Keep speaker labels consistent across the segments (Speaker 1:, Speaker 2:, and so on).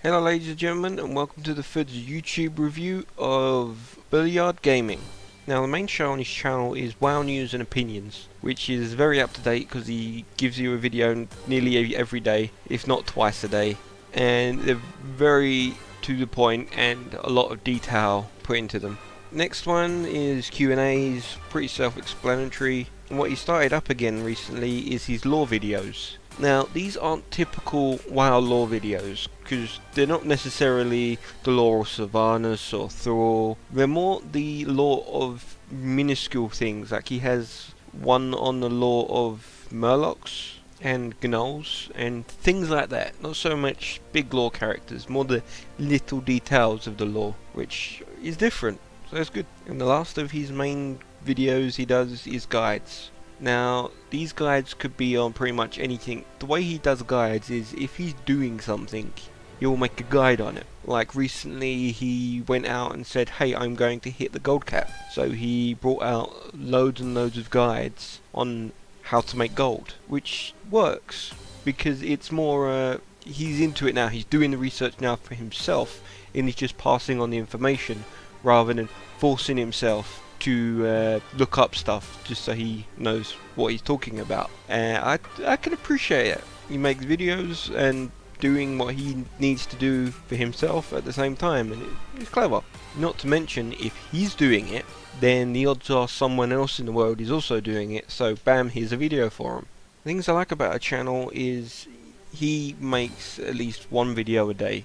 Speaker 1: Hello ladies and gentlemen, and welcome to the third YouTube review of Bellular Gaming. Now the main show on his channel is WoW News and Opinions, which is very up to date because he gives you a video nearly every day, if not twice a day, and they're very to the point and a lot of detail put into them. Next one is Q&As, pretty self-explanatory, and what he started up again recently is his lore videos. Now, these aren't typical WoW lore videos, because they're not necessarily the lore of Sylvanas or Thrall. They're more the lore of minuscule things, like he has one on the lore of Murlocs and Gnolls and things like that. Not so much big lore characters, more the little details of the lore, which is different, so that's good. And the last of his main videos he does is guides. Now, these guides could be on pretty much anything. The way he does guides is if he's doing something, he'll make a guide on it. Like recently he went out and said, hey, I'm going to hit the gold cap. So he brought out loads and loads of guides on how to make gold, which works because it's more, he's into it now, he's doing the research now for himself, and he's just passing on the information rather than forcing himself to look up stuff just so he knows what he's talking about. I can appreciate it. He makes videos and doing what he needs to do for himself at the same time, and it's clever. Not to mention, if he's doing it, then the odds are someone else in the world is also doing it, so bam, here's a video for him. Things I like about a channel is he makes at least one video a day,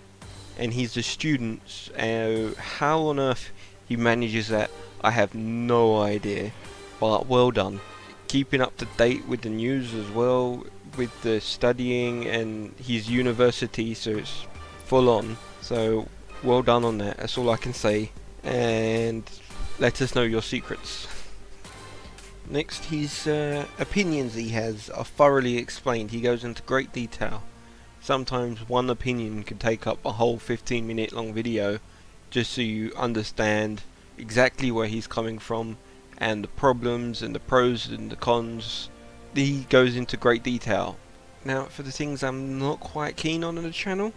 Speaker 1: and he's a student. How on earth he manages that, I have no idea, but well done. Keeping up to date with the news as well, with the studying and his university, so it's full on. So well done on that, that's all I can say, and let us know your secrets. Next, his opinions he has are thoroughly explained. He goes into great detail. Sometimes one opinion can take up a whole 15-minute long video just so you understand exactly where he's coming from and the problems and the pros and the cons. He goes into great detail. Now, for the things I'm not quite keen on the channel,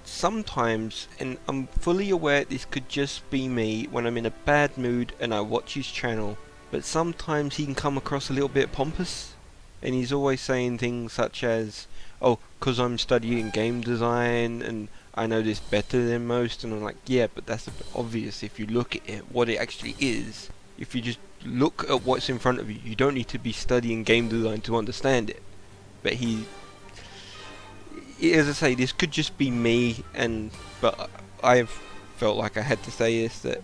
Speaker 1: sometimes, and I'm fully aware this could just be me when I'm in a bad mood and I watch his channel, but sometimes he can come across a little bit pompous, and he's always saying things such as, oh, because I'm studying game design and I know this better than most, and I'm like, yeah, but that's a bit obvious if you look at it, what it actually is. If you just look at what's in front of you, you don't need to be studying game design to understand it. But as I say, this could just be me, but I've felt like I had to say this, that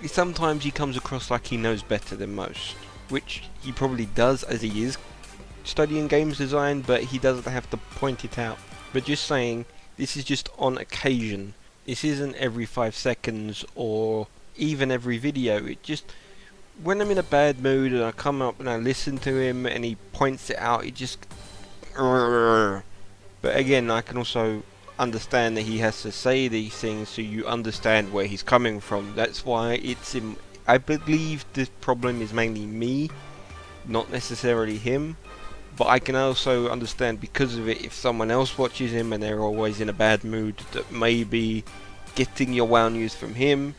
Speaker 1: sometimes he comes across like he knows better than most, which he probably does as he is studying games design, but he doesn't have to point it out. But just saying, this is just on occasion. This isn't every 5 seconds or even every video. It just, when I'm in a bad mood and I come up and I listen to him and he points it out, it just, but again, I can also understand that he has to say these things so you understand where he's coming from. That's why it's I believe this problem is mainly me, not necessarily him. But I can also understand because of it if someone else watches him and they're always in a bad mood, that maybe getting your WoW news from him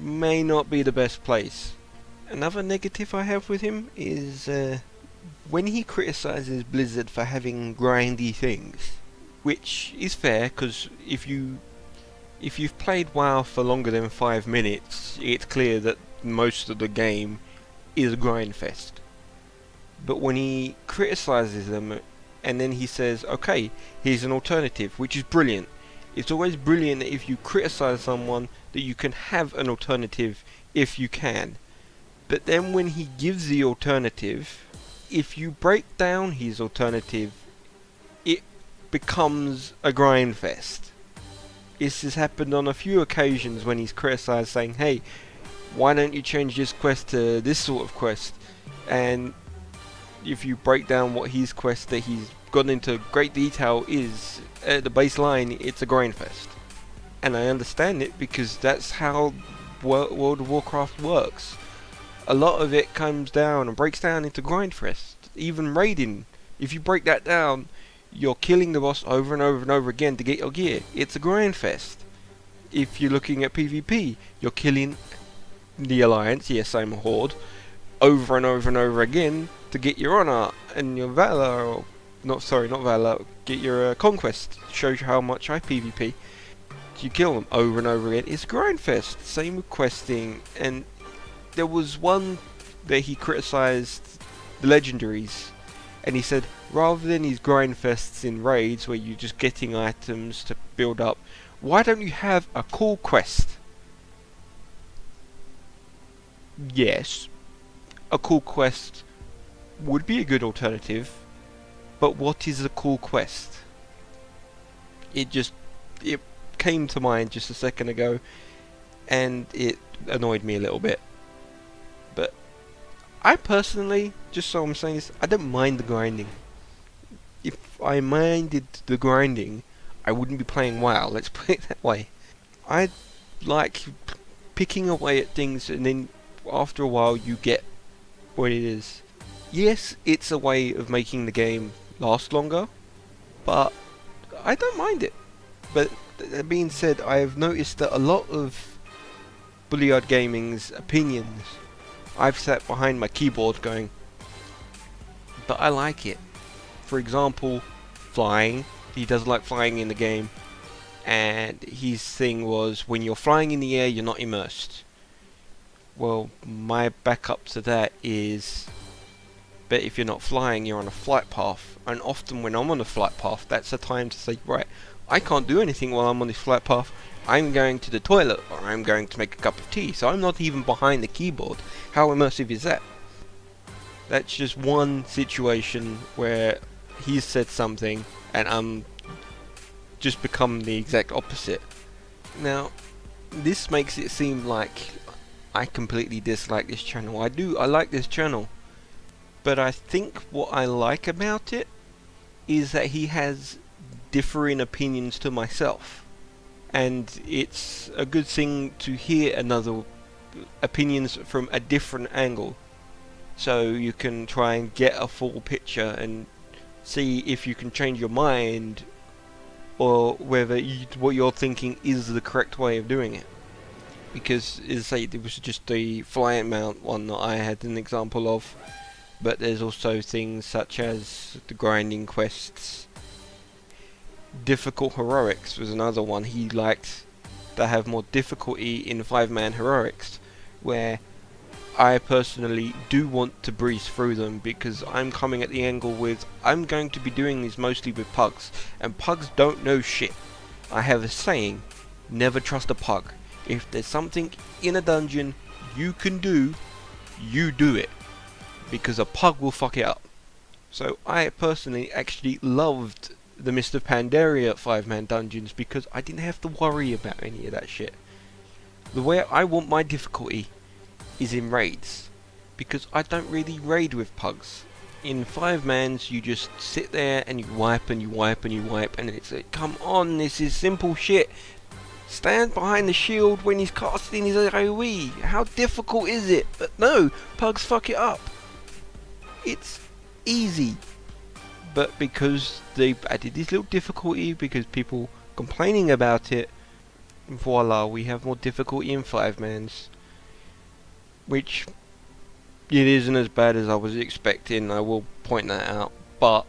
Speaker 1: may not be the best place. Another negative I have with him is when he criticizes Blizzard for having grindy things, which is fair because if you've played WoW for longer than 5 minutes, it's clear that most of the game is a grind fest. But when he criticizes them and then he says, okay, here's an alternative, which is brilliant. It's always brilliant that if you criticize someone that you can have an alternative if you can. But then when he gives the alternative, if you break down his alternative, it becomes a grind fest. This has happened on a few occasions when he's criticized, saying, hey, why don't you change this quest to this sort of quest? And if you break down what his quest that he's gone into great detail is, at the baseline, it's a grind fest. And I understand it because that's how World of Warcraft works. A lot of it comes down and breaks down into grind fest. Even raiding, if you break that down, you're killing the boss over and over and over again to get your gear. It's a grind fest. If you're looking at PvP, you're killing the Alliance, yes I'm a Horde, over and over and over again to get your honor and your valor, or not valor, get your conquest. Shows you how much I PvP. You kill them over and over again. It's a grind fest. Same with questing. And there was one that he criticised the legendaries, and he said rather than these grind fests in raids where you're just getting items to build up, why don't you have a cool quest? Yes, a cool quest would be a good alternative, but what is a cool quest? It came to mind just a second ago, and it annoyed me a little bit. But I personally, just so I'm saying this, I don't mind the grinding. If I minded the grinding, I wouldn't be playing WoW, let's put it that way. I like picking away at things, and then after a while you get what it is. Yes, it's a way of making the game last longer, but I don't mind it. But that being said, I have noticed that a lot of Bellular Gaming's opinions, I've sat behind my keyboard going, but I like it. For example, flying. He does like flying in the game, and his thing was when you're flying in the air you're not immersed. Well, my backup to that is, but if you're not flying you're on a flight path, and often when I'm on a flight path that's the time to say, right, I can't do anything while I'm on this flight path. I'm going to the toilet, or I'm going to make a cup of tea, so I'm not even behind the keyboard. How immersive is that? That's just one situation where he's said something and I'm just become the exact opposite. Now, this makes it seem like I completely dislike this channel. I like this channel, but I think what I like about it is that he has differing opinions to myself, and it's a good thing to hear another opinions from a different angle, so you can try and get a full picture and see if you can change your mind, or whether what you're thinking is the correct way of doing it. Because, as I say, it was just the flying mount one that I had an example of, but there's also things such as the grinding quests. Difficult heroics was another one. He liked to have more difficulty in 5-man heroics, where I personally do want to breeze through them, because I'm coming at the angle with, I'm going to be doing these mostly with pugs, and pugs don't know shit. I have a saying, never trust a pug. If there's something in a dungeon you can do, you do it, because a pug will fuck it up. So I personally actually loved the Mist of Pandaria 5-man dungeons, because I didn't have to worry about any of that shit. The way I want my difficulty is in raids, because I don't really raid with pugs. In 5-mans you just sit there and you wipe and you wipe and you wipe, and it's like, come on, this is simple shit. Stand behind the shield when he's casting his AoE. How difficult is it? But no, pugs fuck it up. It's easy. But because they've added this little difficulty, because people complaining about it, voila, we have more difficulty in 5-mans. Which, it isn't as bad as I was expecting, I will point that out. But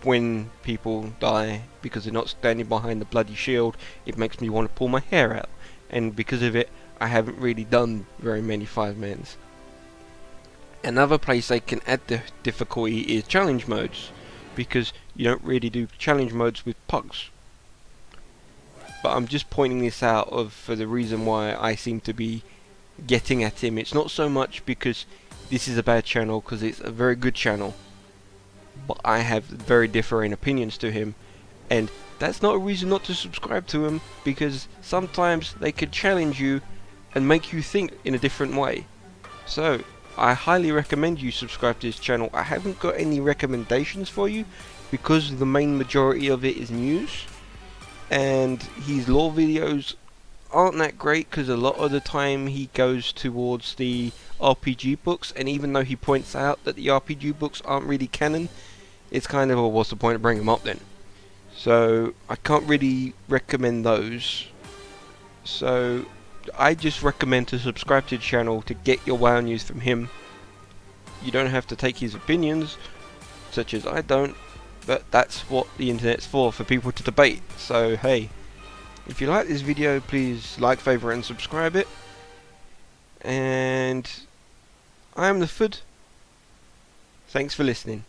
Speaker 1: when people die because they're not standing behind the bloody shield, it makes me want to pull my hair out. And because of it, I haven't really done very many 5-mans. Another place they can add the difficulty is challenge modes, because you don't really do challenge modes with pugs. But I'm just pointing this out for the reason why I seem to be getting at him. It's not so much because this is a bad channel, because it's a very good channel, but I have very differing opinions to him, and that's not a reason not to subscribe to him, because sometimes they could challenge you and make you think in a different way. So I highly recommend you subscribe to this channel. I haven't got any recommendations for you, because the main majority of it is news, and his lore videos aren't that great, because a lot of the time he goes towards the RPG books, and even though he points out that the RPG books aren't really canon, it's kind of, well, what's the point of bringing them up then? So I can't really recommend those. So I just recommend to subscribe to the channel to get your WoW news from him. You don't have to take his opinions, such as I don't, but that's what the internet's for people to debate. So hey, if you like this video, please like, favourite and subscribe it. And I am the Food. Thanks for listening.